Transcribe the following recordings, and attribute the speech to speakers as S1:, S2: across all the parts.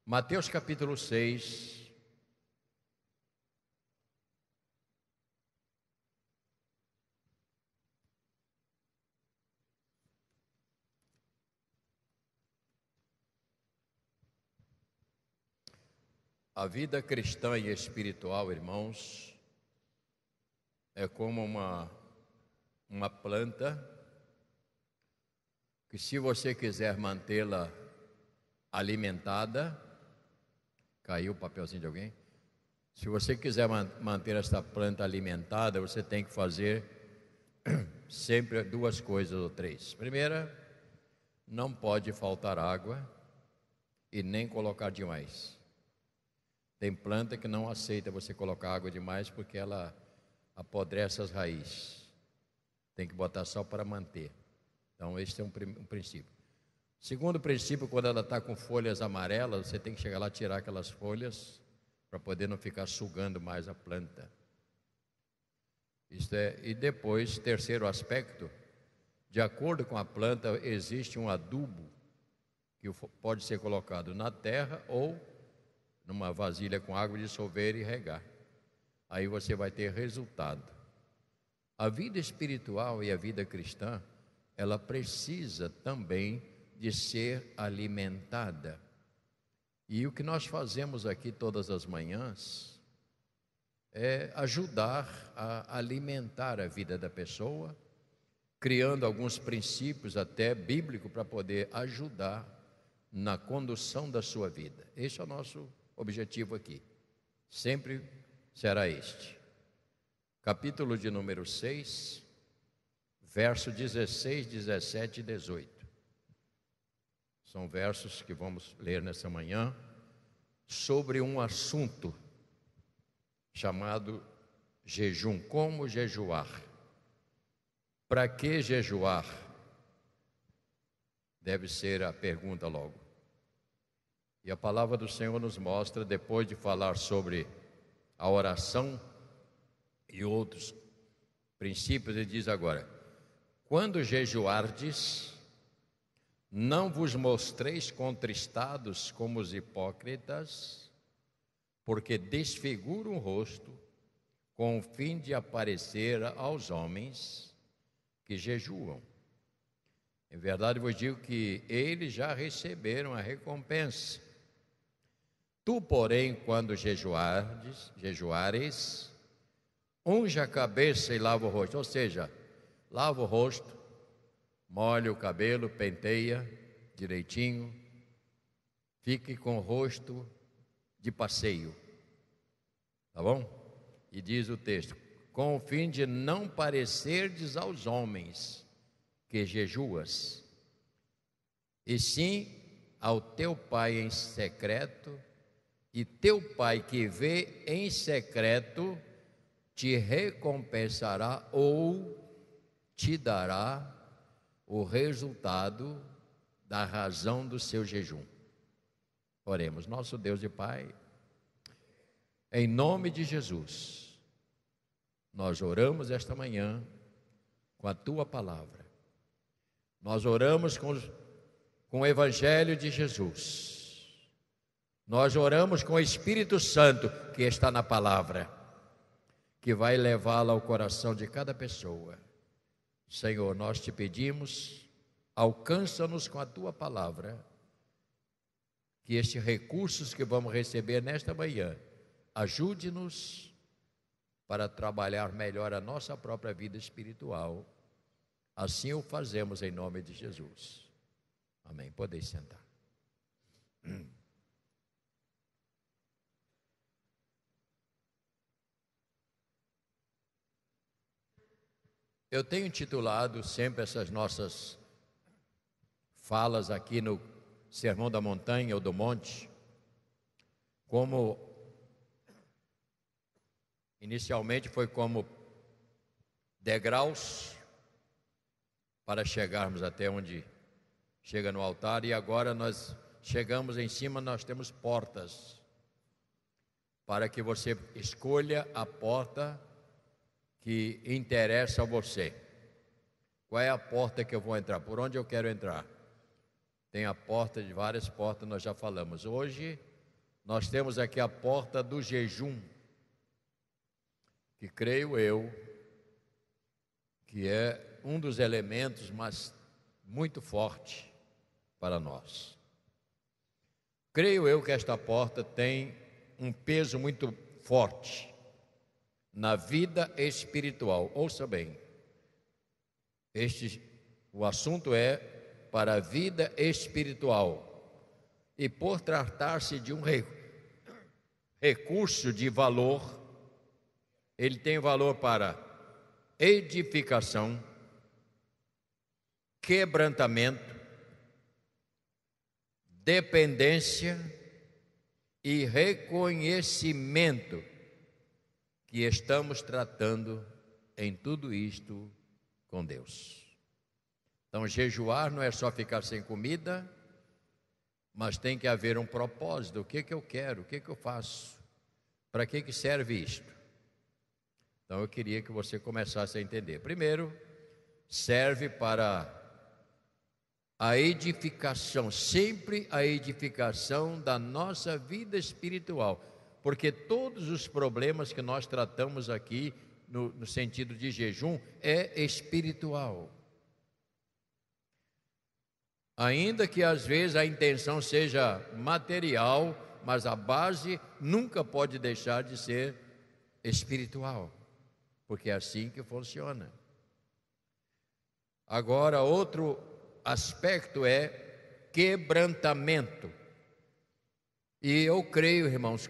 S1: Mateus capítulo 6. A vida cristã e espiritual, irmãos, é como uma planta que, se você quiser mantê-la alimentada, caiu o papelzinho de alguém? Se você quiser manter esta planta alimentada, você tem que fazer sempre duas coisas ou três. Primeira, não pode faltar água e nem colocar demais. Tem planta que não aceita você colocar água demais porque ela apodrece as raízes. Tem que botar só para manter. Então, esse é um princípio. Segundo princípio, quando ela está com folhas amarelas, você tem que chegar lá e tirar aquelas folhas para poder não ficar sugando mais a planta. E depois, terceiro aspecto, de acordo com a planta, existe um adubo que pode ser colocado na terra ou numa vasilha com água, dissolver e regar. Aí você vai ter resultado. A vida espiritual e a vida cristã, ela precisa também de ser alimentada. E o que nós fazemos aqui todas as manhãs é ajudar a alimentar a vida da pessoa, criando alguns princípios até bíblicos para poder ajudar na condução da sua vida. Esse é o nosso objetivo aqui, sempre será este. Capítulo de número 6, verso 16, 17 e 18. São versos que vamos ler nessa manhã sobre um assunto chamado jejum. Como jejuar? Para que jejuar? Deve ser a pergunta logo. E a palavra do Senhor nos mostra, depois de falar sobre a oração e outros princípios, ele diz agora: quando jejuardes, não vos mostreis contristados como os hipócritas, porque desfiguram o rosto, com o fim de aparecer aos homens que jejuam. Em verdade vos digo que eles já receberam a recompensa. Tu, porém, quando jejuares, unge a cabeça e lava o rosto. Ou seja, lava o rosto, molha o cabelo, penteia direitinho, fique com o rosto de passeio. Tá bom? E diz o texto: com o fim de não parecerdes aos homens que jejuas, e sim ao teu Pai em secreto, e teu Pai que vê em secreto te recompensará ou te dará o resultado da razão do seu jejum. Oremos. Nosso Deus e Pai, em nome de Jesus, nós oramos esta manhã com a tua palavra. Nós oramos com o Evangelho de Jesus. Nós oramos com o Espírito Santo que está na palavra, que vai levá-la ao coração de cada pessoa. Senhor, nós te pedimos, alcança-nos com a tua palavra, que estes recursos que vamos receber nesta manhã, ajude-nos para trabalhar melhor a nossa própria vida espiritual. Assim o fazemos em nome de Jesus. Amém. Podeis sentar. Eu tenho intitulado sempre essas nossas falas aqui no Sermão da Montanha ou do Monte, como inicialmente foi como degraus para chegarmos até onde chega no altar, e agora nós chegamos em cima, nós temos portas, para que você escolha a porta que interessa a você. Qual é a porta que eu vou entrar? Por onde eu quero entrar? Tem a porta, de várias portas, nós já falamos. Hoje nós temos aqui a porta do jejum, que creio eu, que é um dos elementos mas muito forte para nós. Creio eu que esta porta tem um peso muito forte na vida espiritual. Ouça bem, o assunto é para a vida espiritual, e por tratar-se de um recurso de valor, ele tem valor para edificação, quebrantamento, dependência e reconhecimento, que estamos tratando em tudo isto com Deus. Então, jejuar não é só ficar sem comida, mas tem que haver um propósito. O que eu quero? O que eu faço? Para que serve isto? Então, eu queria que você começasse a entender. Primeiro, serve para a edificação, sempre a edificação da nossa vida espiritual, porque todos os problemas que nós tratamos aqui, no sentido de jejum, é espiritual. Ainda que às vezes a intenção seja material, mas a base nunca pode deixar de ser espiritual, porque é assim que funciona. Agora, outro aspecto é quebrantamento. E eu creio, irmãos,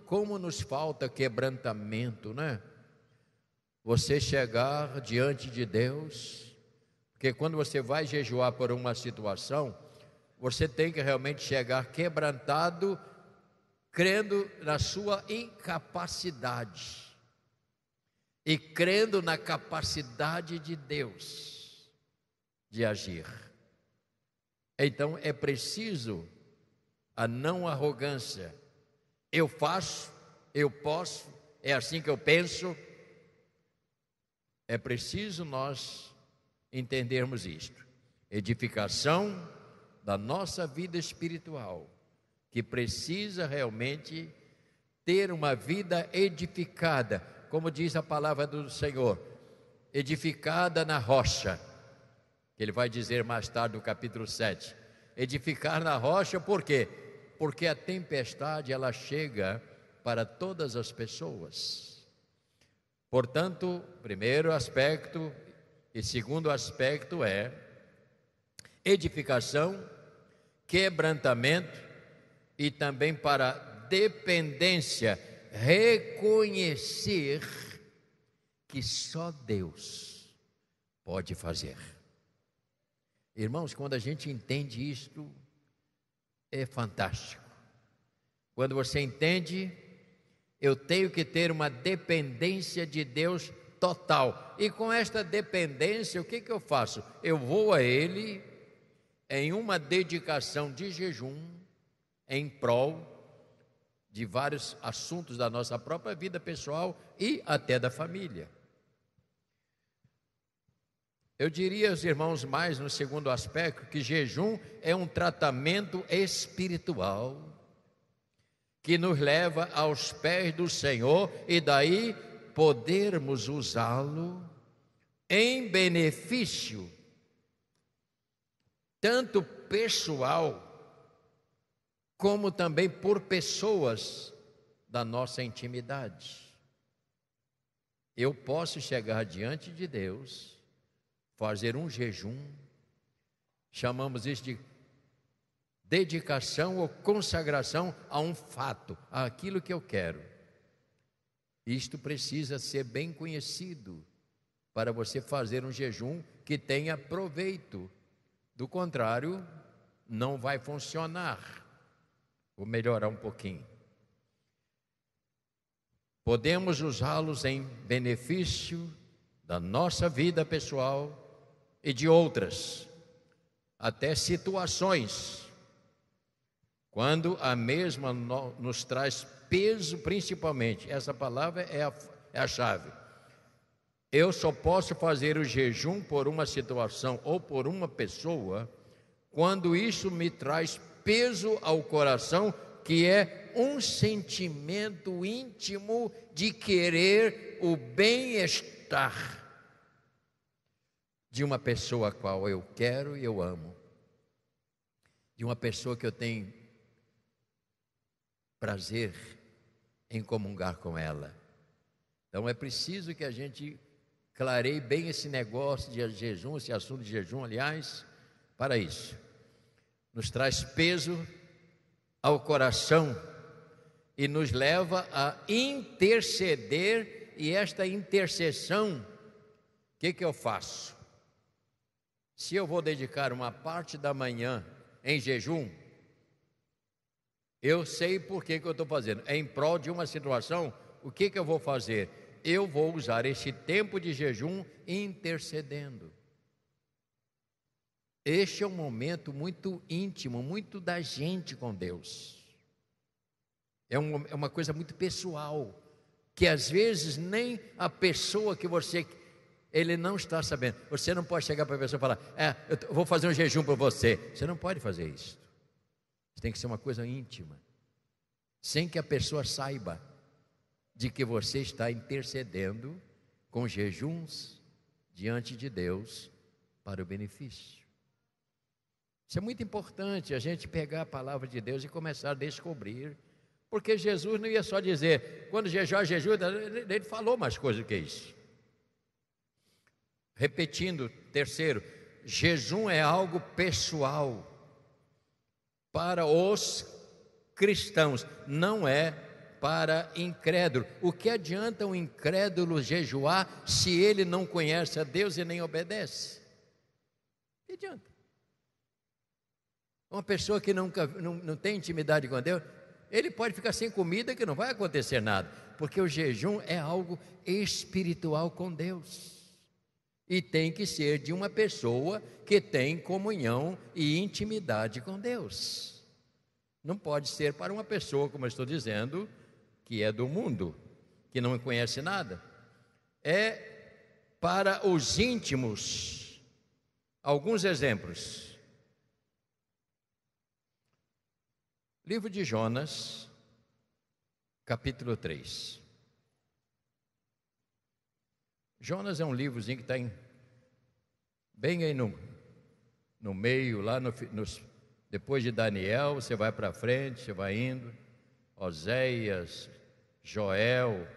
S1: como nos falta quebrantamento, né? Você chegar diante de Deus, porque quando você vai jejuar por uma situação, você tem que realmente chegar quebrantado, crendo na sua incapacidade e crendo na capacidade de Deus de agir. Então é preciso a não arrogância. Eu faço, eu posso, é assim que eu penso. É preciso nós entendermos isto. Edificação da nossa vida espiritual, que precisa realmente ter uma vida edificada, como diz a palavra do Senhor, edificada na rocha, que ele vai dizer mais tarde no capítulo 7. Edificar na rocha, por quê? Porque a tempestade, ela chega para todas as pessoas. Portanto, primeiro aspecto e segundo aspecto é edificação, quebrantamento e também para dependência, reconhecer que só Deus pode fazer. Irmãos, quando a gente entende isto, é fantástico. Quando você entende, eu tenho que ter uma dependência de Deus total. E com esta dependência, o que eu faço? Eu vou a Ele em uma dedicação de jejum, em prol de vários assuntos da nossa própria vida pessoal e até da família. Eu diria aos irmãos mais no segundo aspecto que jejum é um tratamento espiritual que nos leva aos pés do Senhor e daí podermos usá-lo em benefício tanto pessoal como também por pessoas da nossa intimidade. Eu posso chegar diante de Deus, fazer um jejum, chamamos isso de dedicação ou consagração a um fato, àquilo que eu quero. Isto precisa ser bem conhecido para você fazer um jejum que tenha proveito. Do contrário, não vai funcionar. Vou melhorar um pouquinho. Podemos usá-los em benefício da nossa vida pessoal e de outras, até situações, quando a mesma nos traz peso, principalmente. Essa palavra é a chave. Eu só posso fazer o jejum por uma situação ou por uma pessoa quando isso me traz peso ao coração que é um sentimento íntimo de querer o bem-estar de uma pessoa a qual eu quero e eu amo, de uma pessoa que eu tenho prazer em comungar com ela. Então é preciso que a gente clareie bem esse negócio de jejum, esse assunto de jejum, aliás, para isso. Nos traz peso ao coração e nos leva a interceder, e esta intercessão, o que eu faço? Se eu vou dedicar uma parte da manhã em jejum, eu sei por que eu estou fazendo. É em prol de uma situação, o que eu vou fazer? Eu vou usar esse tempo de jejum intercedendo. Este é um momento muito íntimo, muito da gente com Deus. É uma coisa muito pessoal, que às vezes nem a pessoa que ele não está sabendo. Você não pode chegar para a pessoa e falar, eu vou fazer um jejum para você. Você não pode fazer isso. Tem que ser uma coisa íntima, sem que a pessoa saiba de que você está intercedendo com jejuns diante de Deus para o benefício. Isso é muito importante, a gente pegar a palavra de Deus e começar a descobrir, porque Jesus não ia só dizer, quando jejuar, jejum, ele falou mais coisas do que isso. Repetindo, terceiro, jejum é algo pessoal para os cristãos, não é para incrédulo. O que adianta um incrédulo jejuar se ele não conhece a Deus e nem obedece? O que adianta? Uma pessoa que não tem intimidade com Deus, ele pode ficar sem comida que não vai acontecer nada, porque o jejum é algo espiritual com Deus. E tem que ser de uma pessoa que tem comunhão e intimidade com Deus. Não pode ser para uma pessoa, como eu estou dizendo, que é do mundo, que não conhece nada. É para os íntimos. Alguns exemplos. Livro de Jonas, capítulo 3. Jonas é um livrozinho que está bem aí no meio, lá depois de Daniel, você vai para frente, você vai indo, Oséias, Joel,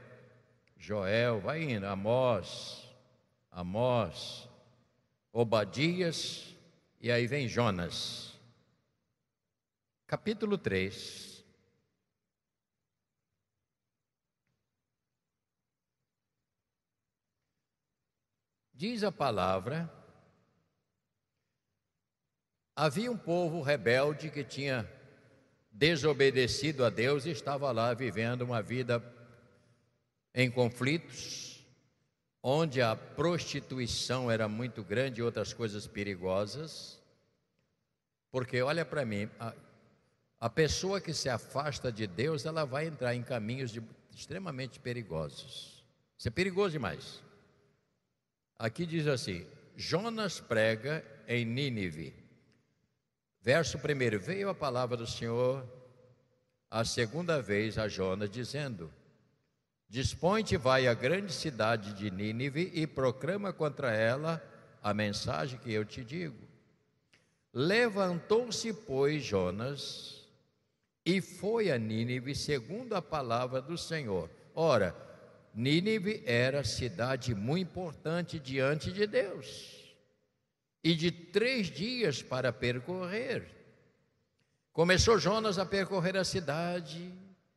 S1: vai indo, Amós, Obadias, e aí vem Jonas. Capítulo 3. Diz a palavra, havia um povo rebelde que tinha desobedecido a Deus e estava lá vivendo uma vida em conflitos, onde a prostituição era muito grande e outras coisas perigosas. Porque olha para mim, a pessoa que se afasta de Deus, ela vai entrar em caminhos extremamente perigosos. Isso é perigoso demais. Aqui diz assim, Jonas prega em Nínive. Verso 1, veio a palavra do Senhor a segunda vez a Jonas, dizendo, dispõe-te, vai à grande cidade de Nínive e proclama contra ela a mensagem que eu te digo. Levantou-se, pois, Jonas e foi a Nínive segundo a palavra do Senhor. Ora, Nínive era cidade muito importante diante de Deus, e de 3 dias para percorrer. Começou Jonas a percorrer a cidade,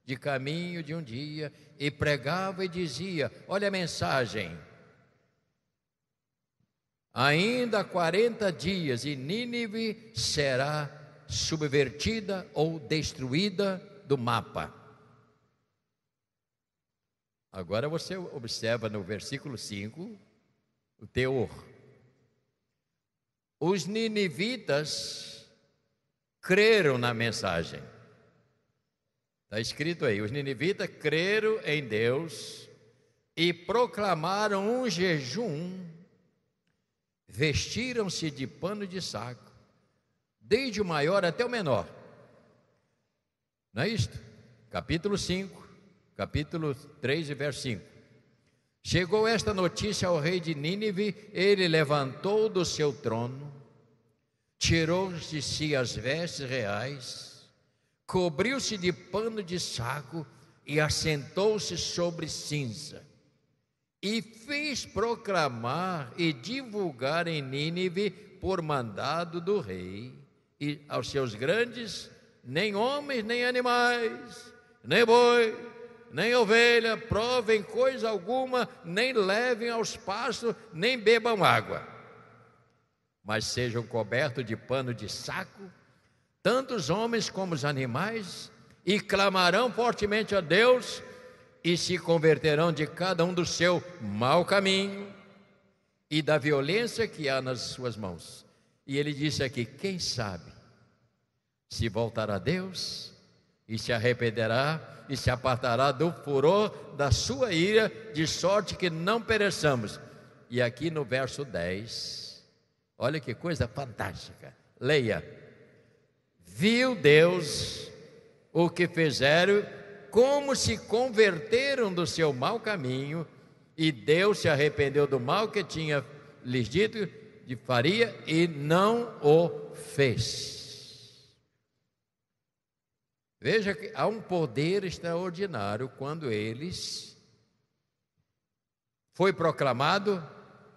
S1: de caminho de um dia, e pregava e dizia, olha a mensagem, ainda 40 dias e Nínive será subvertida ou destruída do mapa. Agora você observa no versículo 5 o teor. Os ninivitas creram na mensagem. Está escrito aí, os ninivitas creram em Deus e proclamaram um jejum, vestiram-se de pano de saco, desde o maior até o menor. Não é isto? Capítulo 5, capítulo 3 e verso 5. Chegou esta notícia ao rei de Nínive, ele levantou do seu trono, tirou de si as vestes reais, cobriu-se de pano de saco e assentou-se sobre cinza. E fez proclamar e divulgar em Nínive, por mandado do rei, e aos seus grandes, nem homens, nem animais, nem boi, nem ovelha, provem coisa alguma, nem levem aos pastos, nem bebam água, mas sejam cobertos de pano de saco, tanto os homens como os animais, e clamarão fortemente a Deus, e se converterão de cada um do seu mau caminho e da violência que há nas suas mãos. E ele disse aqui: quem sabe se voltará a Deus e se arrependerá e se apartará do furor da sua ira, de sorte que não pereçamos. E aqui no verso 10, olha que coisa fantástica, leia: viu Deus o que fizeram, como se converteram do seu mau caminho, e Deus se arrependeu do mal que tinha lhes dito de faria, e não o fez. Veja que há um poder extraordinário quando eles foi proclamado,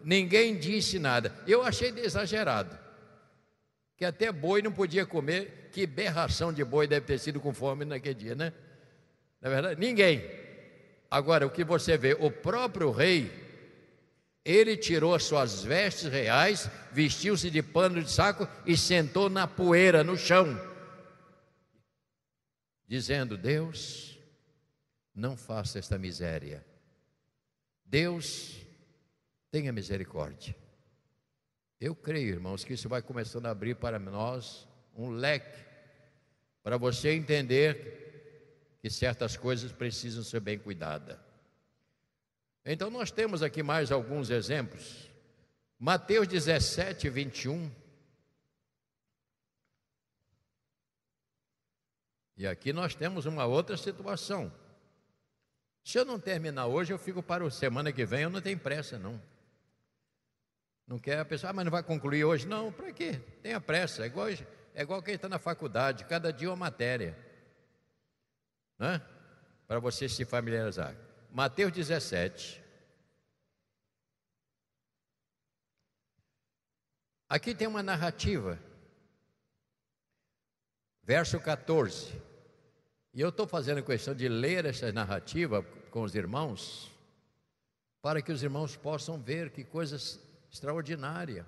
S1: ninguém disse nada. Eu achei exagerado, que até boi não podia comer. Que berração de boi deve ter sido com fome naquele dia, né? Na verdade, ninguém. Agora, o que você vê, o próprio rei, ele tirou as suas vestes reais, vestiu-se de pano de saco e sentou na poeira, no chão, dizendo: Deus, não faça esta miséria. Deus, tenha misericórdia. Eu creio, irmãos, que isso vai começando a abrir para nós um leque, para você entender que certas coisas precisam ser bem cuidadas. Então nós temos aqui mais alguns exemplos. Mateus 17, 21. E aqui nós temos uma outra situação. Se eu não terminar hoje, eu fico para a semana que vem, eu não tenho pressa não. Não quer a pessoa, mas não vai concluir hoje? Não, para quê? Tenha pressa, é igual quem está na faculdade, cada dia uma matéria, né? Para você se familiarizar. Mateus 17. Aqui tem uma narrativa, verso 14. E eu estou fazendo questão de ler essa narrativa com os irmãos, para que os irmãos possam ver que coisa extraordinária.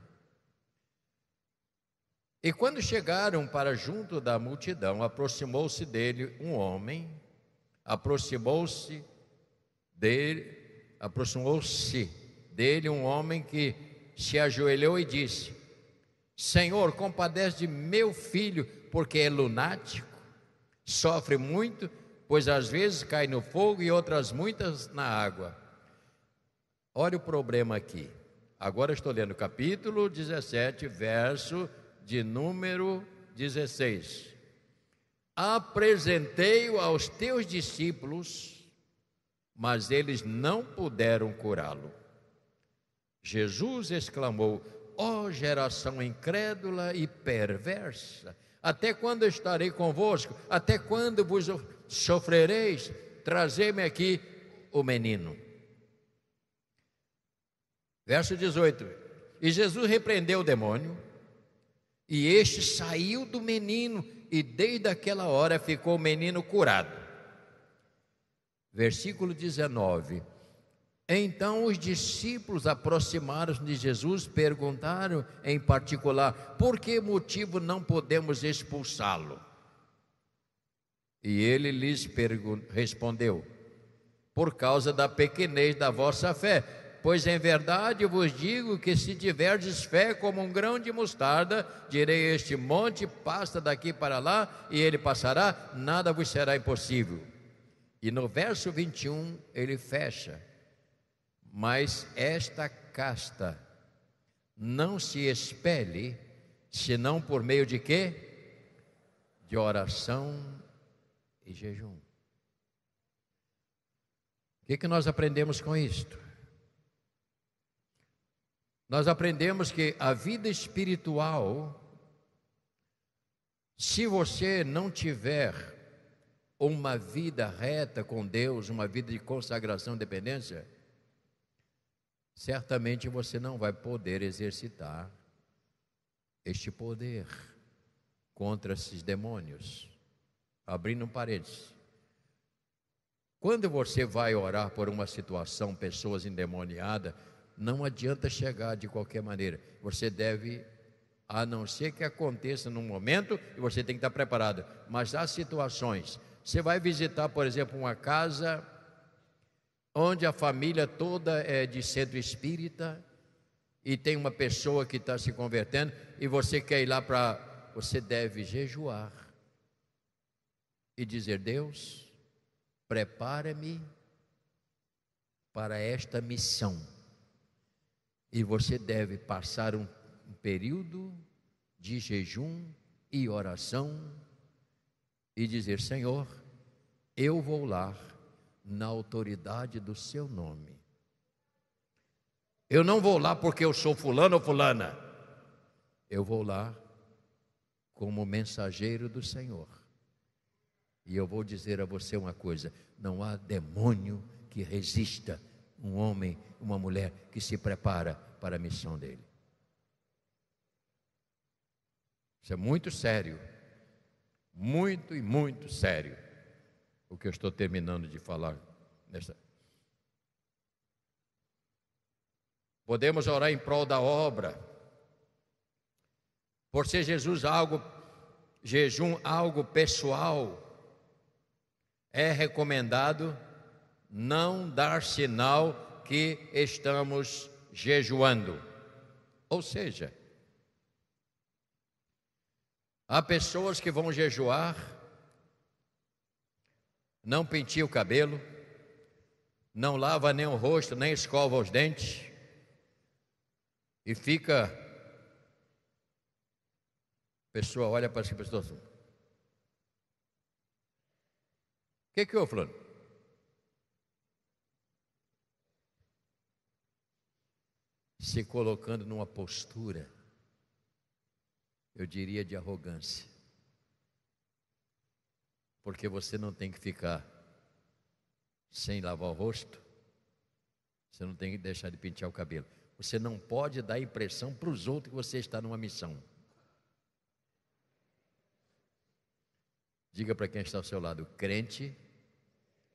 S1: E quando chegaram para junto da multidão, aproximou-se dele um homem, aproximou-se dele um homem que se ajoelhou e disse: Senhor, compadece de meu filho, porque é lunático, sofre muito, pois às vezes cai no fogo e outras muitas na água. Olha o problema aqui. Agora estou lendo capítulo 17, verso de número 16. Apresentei-o aos teus discípulos, mas eles não puderam curá-lo. Jesus exclamou: ó geração incrédula e perversa, até quando estarei convosco? Até quando vos sofrereis? Trazei-me aqui o menino. Verso 18. E Jesus repreendeu o demônio, e este saiu do menino, e desde aquela hora ficou o menino curado. Versículo 19. Então os discípulos aproximaram-se de Jesus, perguntaram em particular: por que motivo não podemos expulsá-lo? E ele lhes respondeu: por causa da pequenez da vossa fé. Pois em verdade vos digo que se tiverdes fé como um grão de mostarda, direi a este monte: passa daqui para lá, e ele passará, nada vos será impossível. E no verso 21 ele fecha: mas esta casta não se expele, senão por meio de quê? De oração e jejum. O que nós aprendemos com isto? Nós aprendemos que a vida espiritual, se você não tiver uma vida reta com Deus, uma vida de consagração e dependência, certamente você não vai poder exercitar este poder contra esses demônios. Abrindo um parênteses. Quando você vai orar por uma situação, pessoas endemoniadas, não adianta chegar de qualquer maneira. Você deve, a não ser que aconteça num momento, e você tem que estar preparado. Mas há situações. Você vai visitar, por exemplo, uma casa onde a família toda é de centro espírita e tem uma pessoa que está se convertendo e você quer ir lá para... Você deve jejuar e dizer: Deus, prepara-me para esta missão. E você deve passar um período de jejum e oração e dizer: Senhor, eu vou lá na autoridade do seu nome. Eu não vou lá porque eu sou fulano ou fulana. Eu vou lá como mensageiro do Senhor. E eu vou dizer a você uma coisa: não há demônio que resista um homem, uma mulher que se prepara para a missão dele. Isso é muito sério, muito e muito sério, o que eu estou terminando de falar nessa. Podemos orar em prol da obra, por ser jejum algo pessoal, é recomendado não dar sinal que estamos jejuando. Ou seja, há pessoas que vão jejuar, não penteia o cabelo, não lava nem o rosto, nem escova os dentes, e fica... A pessoa olha para essa pessoa assim: o que houve, fulano? Se colocando numa postura, eu diria, de arrogância. Porque você não tem que ficar sem lavar o rosto, você não tem que deixar de pentear o cabelo. Você não pode dar a impressão para os outros que você está numa missão. Diga para quem está ao seu lado: crente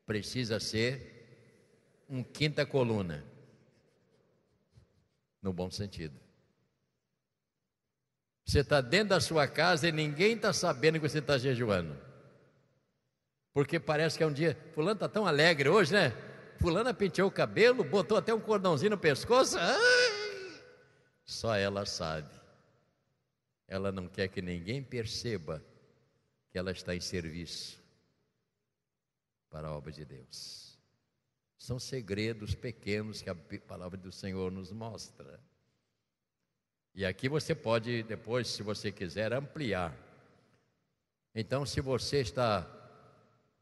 S1: precisa ser um quinta coluna, no bom sentido. Você está dentro da sua casa e ninguém está sabendo que você está jejuando, porque parece que é um dia... Fulano está tão alegre hoje, né? Fulana penteou o cabelo, botou até um cordãozinho no pescoço. Ai! Só ela sabe. Ela não quer que ninguém perceba que ela está em serviço para a obra de Deus. São segredos pequenos que a palavra do Senhor nos mostra. E aqui você pode depois, se você quiser, ampliar. Então, se você está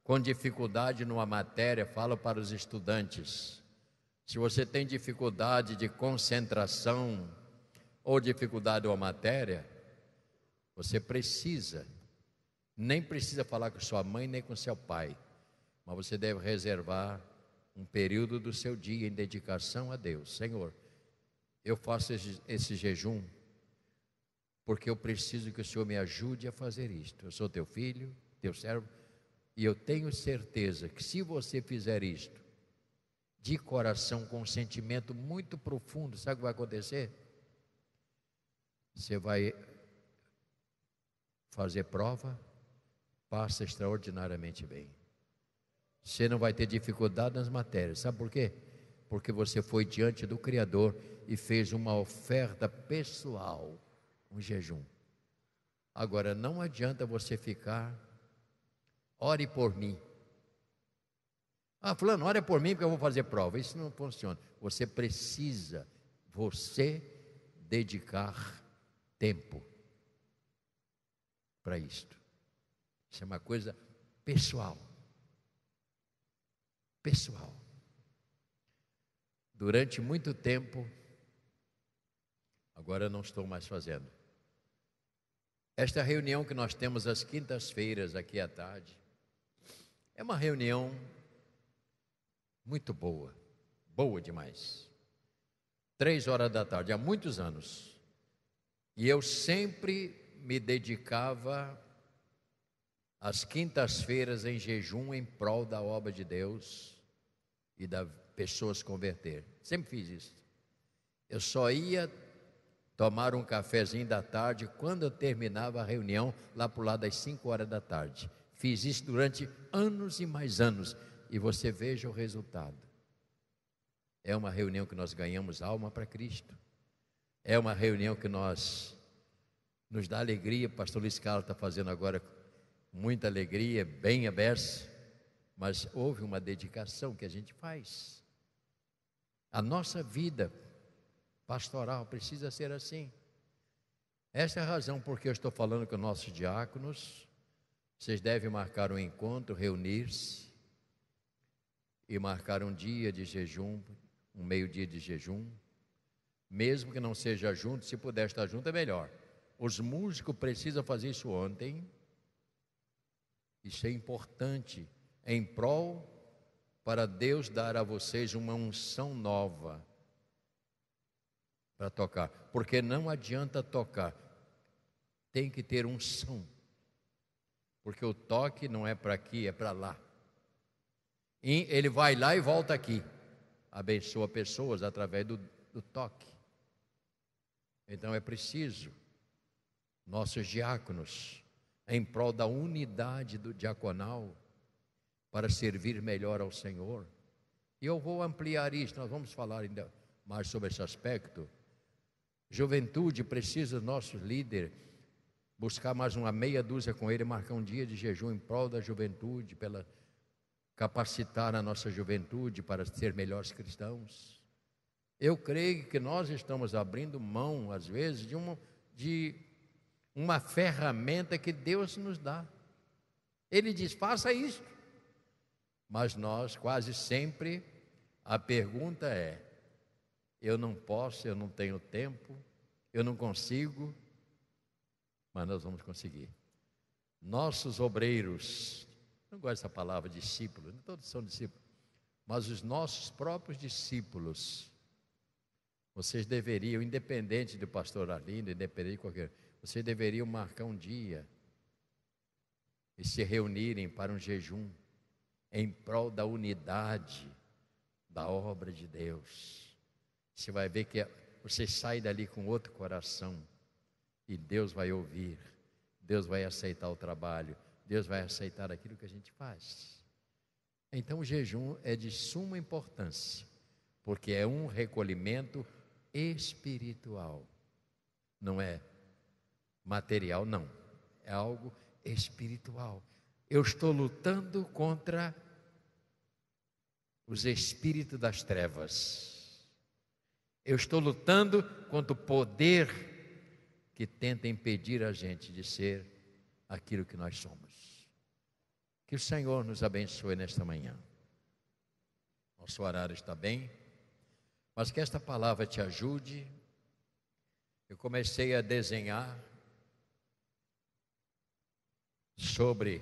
S1: com dificuldade numa matéria, fala para os estudantes. Se você tem dificuldade de concentração ou dificuldade numa matéria, você nem precisa falar com sua mãe nem com seu pai, mas você deve reservar um período do seu dia em dedicação a Deus. Senhor, eu faço esse jejum porque eu preciso que o Senhor me ajude a fazer isto. Eu sou teu filho, teu servo, e eu tenho certeza que se você fizer isto de coração, com um sentimento muito profundo, sabe o que vai acontecer? Você vai fazer prova, passa extraordinariamente bem. Você não vai ter dificuldade nas matérias. Sabe por quê? Porque você foi diante do Criador e fez uma oferta pessoal, um jejum. Agora, não adianta você ficar: ore por mim. Ah, fulano, ore por mim porque eu vou fazer prova. Isso não funciona. Você precisa, dedicar tempo para isto. Isso é uma coisa pessoal. Pessoal. Durante muito tempo, agora eu não estou mais fazendo. Esta reunião que nós temos às quintas-feiras aqui à tarde, é uma reunião muito boa, boa demais. 3 horas da tarde, há muitos anos. E eu sempre me dedicava às quintas-feiras em jejum em prol da obra de Deus e das pessoas converter. Sempre fiz isso. Eu só ia tomar um cafezinho da tarde quando eu terminava a reunião, lá para o lado das 5 horas da tarde. Fiz isso durante anos e mais anos. E você veja o resultado. É uma reunião que nós ganhamos alma para Cristo. É uma reunião que nos dá alegria. O pastor Luiz Carlos está fazendo agora muita alegria, bem aberto. Mas houve uma dedicação que a gente faz. A nossa vida pastoral precisa ser assim. Essa é a razão porque eu estou falando com os nossos diáconos. Vocês devem marcar um encontro, reunir-se e marcar um dia de jejum, um meio-dia de jejum. Mesmo que não seja junto, se puder estar junto é melhor. Os músicos precisam fazer isso ontem. Isso é importante em prol para Deus dar a vocês uma unção nova para tocar, porque não adianta tocar, tem que ter unção, porque o toque não é para aqui, é para lá. E ele vai lá e volta aqui, abençoa pessoas através do toque. Então é preciso nossos diáconos em prol da unidade do diaconal para servir melhor ao Senhor. E eu vou ampliar isso, nós vamos falar ainda mais sobre esse aspecto. Juventude precisa, nossos líderes, buscar mais uma meia dúzia com ele, marcar um dia de jejum em prol da juventude, pela capacitar a nossa juventude para ser melhores cristãos. Eu creio que nós estamos abrindo mão, às vezes, de uma ferramenta que Deus nos dá. Ele diz, faça isso. Mas nós, quase sempre, a pergunta é, eu não posso, eu não tenho tempo, eu não consigo, mas nós vamos conseguir. Nossos obreiros, não gosto dessa palavra discípulos, não todos são discípulos, mas os nossos próprios discípulos, vocês deveriam, independente do pastor Arlindo, independente de qualquer, vocês deveriam marcar um dia e se reunirem para um jejum em prol da unidade da obra de Deus. Você vai ver que você sai dali com outro coração e Deus vai ouvir, Deus vai aceitar o trabalho, Deus vai aceitar aquilo que a gente faz. Então o jejum é de suma importância, porque é um recolhimento espiritual, não é material, não, é algo espiritual. Eu estou lutando contra os espíritos das trevas. Eu estou lutando contra o poder que tenta impedir a gente de ser aquilo que nós somos. Que o Senhor nos abençoe nesta manhã. Nosso horário está bem, mas que esta palavra te ajude. Eu comecei a desenhar sobre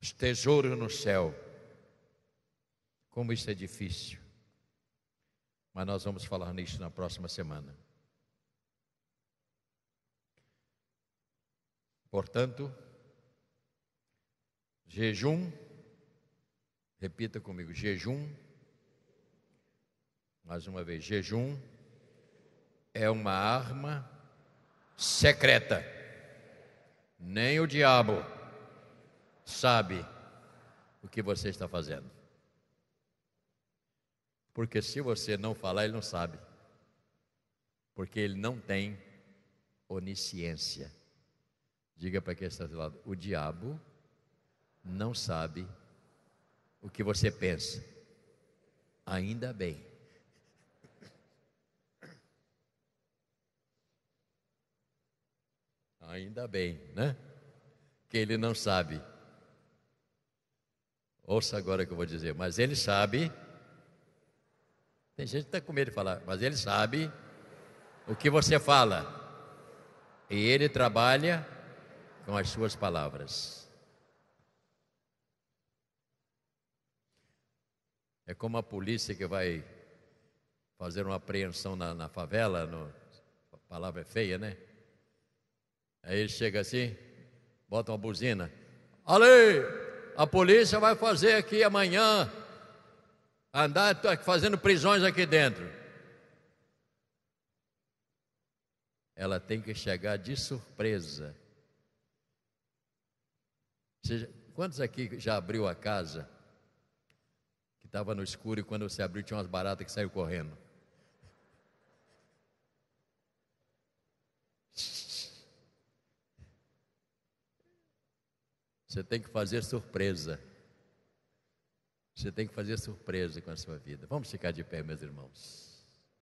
S1: os tesouros no céu. Como isso é difícil. Mas nós vamos falar nisso na próxima semana. Portanto, jejum, repita comigo, jejum, mais uma vez, jejum é uma arma secreta. Nem o diabo sabe o que você está fazendo. Porque se você não falar, ele não sabe. Porque ele não tem onisciência. Diga para quem está do lado, o diabo não sabe o que você pensa. Ainda bem. Ainda bem, né? porque ele não sabe. Ouça agora o que eu vou dizer. Mas ele sabe. Tem gente que está com medo de falar, mas ele sabe o que você fala. E ele trabalha com as suas palavras. É como a polícia que vai fazer uma apreensão na favela, a palavra é feia, né? Aí ele chega assim, bota uma buzina. Ali, a polícia vai fazer aqui amanhã, andar fazendo prisões aqui dentro. Ela tem que chegar de surpresa. Quantos aqui já abriu a casa, que estava no escuro, e quando você abriu tinha umas baratas que saíram correndo? Você tem que fazer surpresa. Você tem que fazer surpresa com a sua vida. Vamos ficar de pé, meus irmãos.